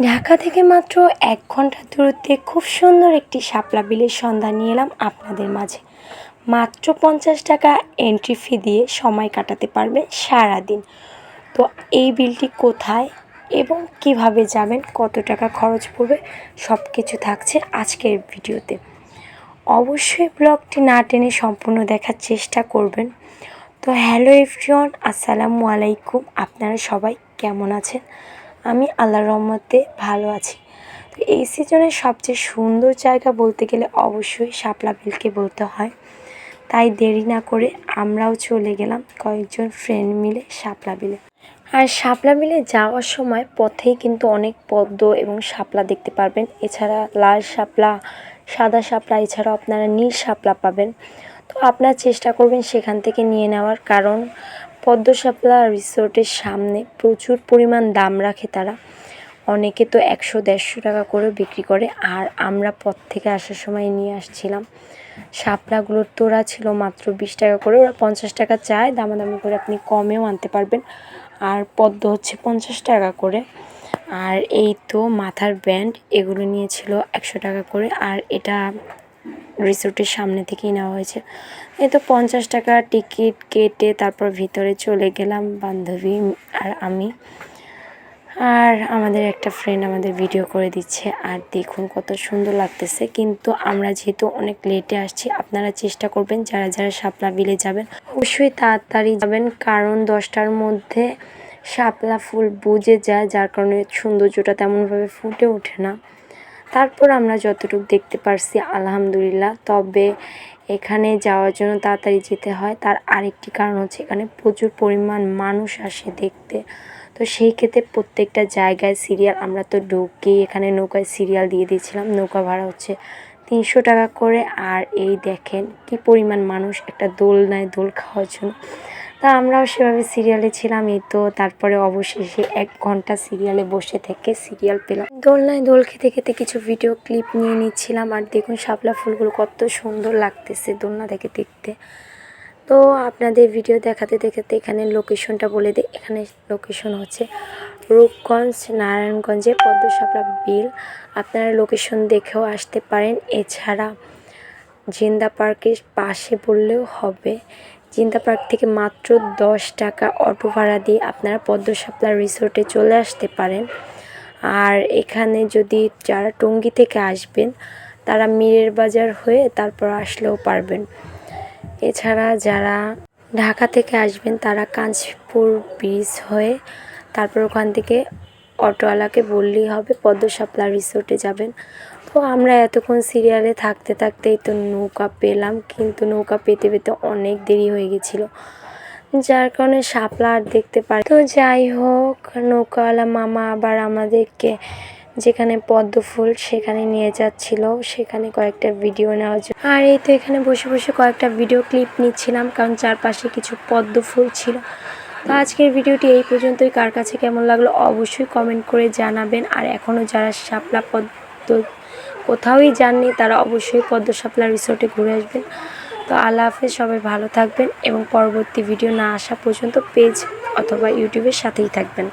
ঢাকা থেকে মাত্র ১ ঘন্টা দূরত্বে খুব সুন্দর একটি শাপলা বিলের সন্ধান নিয়ে এলাম আপনাদের মাঝে। মাত্র ৫০ টাকা এন্ট্রি ফি দিয়ে সময় কাটাতে পারবেন সারাদিন। তো এই বিলটি কোথায় এবং কিভাবে যাবেন, কত টাকা খরচ পড়বে, সব কিছু থাকছে আজকের ভিডিওতে। অবশ্যই ব্লগটি না টেনে সম্পূর্ণ দেখার চেষ্টা করবেন। তো হ্যালো এভরিওয়ান, আসসালামু আলাইকুম। আপনারা সবাই কেমন আছেন? আমি আল্লাহর রহমতে ভালো আছি। তো এই সিজনের সবচেয়ে সুন্দর জায়গা বলতে গেলে অবশ্যই শাপলা বিলকে বলতে হয়। তাই দেরি না করে আমরাও চলে গেলাম কয়েকজন ফ্রেন্ড মিলে শাপলা বিলে। আর শাপলা বিলে যাওয়ার সময় পথেই কিন্তু অনেক পদ্ম এবং শাপলা দেখতে পারবেন। এছাড়া লাল শাপলা, সাদা শাপলা, এছাড়াও আপনারা নীল শাপলা পাবেন। তো আপনারা চেষ্টা করবেন সেখান থেকে নিয়ে নেওয়ার, কারণ পদ্ম শাপলা রিসোর্টের সামনে প্রচুর পরিমাণ দাম রাখে তারা। অনেকে তো ১০০-১৫০ টাকা করে বিক্রি করে। আর আমরা পথ থেকে আসার সময় নিয়ে আসছিলাম শাপলাগুলোর তোড়া ছিল মাত্র ২০ টাকা করে। ওরা ৫০ টাকা চায়, দামাদামি করে আপনি কমেও আনতে পারবেন। আর পদ্ম হচ্ছে ৫০ টাকা করে। আর এই তো মাথার ব্যান্ড, এগুলো নিয়েছিল ১০০ টাকা করে। আর এটা রিসোর্টের সামনে থেকেই নেওয়া হয়েছে। এই তো ৫০ টাকা টিকিট কেটে তারপর ভিতরে চলে গেলাম বান্ধবী আর আমি। আর আমাদের একটা ফ্রেন্ড আমাদের ভিডিও করে দিচ্ছে। আর দেখুন কত সুন্দর লাগতেছে। কিন্তু আমরা যেহেতু অনেক লেটে আসছি, আপনারা চেষ্টা করবেন যারা যারা শাপলা বিলে যাবেন অবশ্যই তাড়াতাড়ি যাবেন, কারণ ১০টার মধ্যে শাপলা ফুল বুঝে যায়, যার কারণে সৌন্দর্যটা তেমনভাবে ফুটে ওঠে না। তারপর আমরা যতটুকু দেখতে পারছি আলহামদুলিল্লাহ। তবে এখানে যাওয়ার জন্য তাড়াতাড়ি যেতে হয়, তার আরেকটি কারণ হচ্ছে এখানে প্রচুর পরিমাণ মানুষ আসে দেখতে। তো সেই ক্ষেত্রে প্রত্যেকটা জায়গায় সিরিয়াল, আমরা তো ঢুকেই এখানে নৌকায় সিরিয়াল দিয়ে দিয়েছিলাম। নৌকা ভাড়া হচ্ছে ৩০০ টাকা করে। আর এই দেখেন কি পরিমাণ মানুষ একটা দোলনায় দোল খাওয়ার জন্য। তা আমরাও সেভাবে সিরিয়ালে ছিলাম। এই তো তারপরে অবশেষে ১ ঘন্টা সিরিয়ালে বসে থেকে সিরিয়াল পেলাম। দোলনায় দোল খেতে খেতে কিছু ভিডিও ক্লিপ নিয়ে নিচ্ছিলাম। আর দেখুন শাপলা ফুলগুলো কত সুন্দর লাগতেছে দোলনা থেকে দেখতে। তো আপনাদের ভিডিও দেখাতে দেখাতে এখানে লোকেশনটা বলে দিই। এখানে লোকেশন হচ্ছে রূপগঞ্জ, নারায়ণগঞ্জে পদ্ম শাপলা বিল। আপনারা লোকেশন দেখেও আসতে পারেন। এছাড়া জিন্দা পার্কের পাশে বললেও হবে। জিন্দা পার্ক থেকে মাত্র ১০ টাকা অটো ভাড়া দিয়ে আপনারা পদ্ম শাপলা রিসোর্টে চলে আসতে পারেন। আর এখানে যদি যারা টঙ্গী থেকে আসবেন তারা মীরের বাজার হয়ে তারপর আসলেও পারবেন। এছাড়া যারা ঢাকা থেকে আসবেন তারা কাঁচপুর ব্রিজ হয়ে তারপর ওখান থেকে অটোওয়ালাকে বললেই হবে পদ্ম শাপলা রিসোর্টে যাবেন। তো আমরা এতক্ষণ সিরিয়ালে থাকতে থাকতেই তো নৌকা পেলাম, কিন্তু নৌকা পেতে পেতে অনেক দেরি হয়ে গেছিলো, যার কারণে শাপলা আর দেখতে পারি। তো যাই হোক, নৌকাওয়ালা মামা আবার আমাদেরকে যেখানে পদ্ম ফুল সেখানে নিয়ে যাচ্ছিল, সেখানে কয়েকটা ভিডিও নেওয়ার জন্য। আর এই তো এখানে বসে বসে কয়েকটা ভিডিও ক্লিপ নিচ্ছিলাম, কারণ চারপাশে কিছু পদ্ম ফুল ছিল। তো আজকের ভিডিওটি এই পর্যন্তই। কার কাছে কেমন লাগলো অবশ্যই কমেন্ট করে জানাবেন। আর এখনও যারা শাপলা পদ্ম কোথাওই যাননি তারা অবশ্যই পদ্ম শাপলা রিসোর্টে ঘুরে আসবেন। তো আল্লাহ হাফেজ, সবাই ভালো থাকবেন এবং পরবর্তী ভিডিও না আসা পর্যন্ত পেজ অথবা ইউটিউবের সাথেই থাকবেন।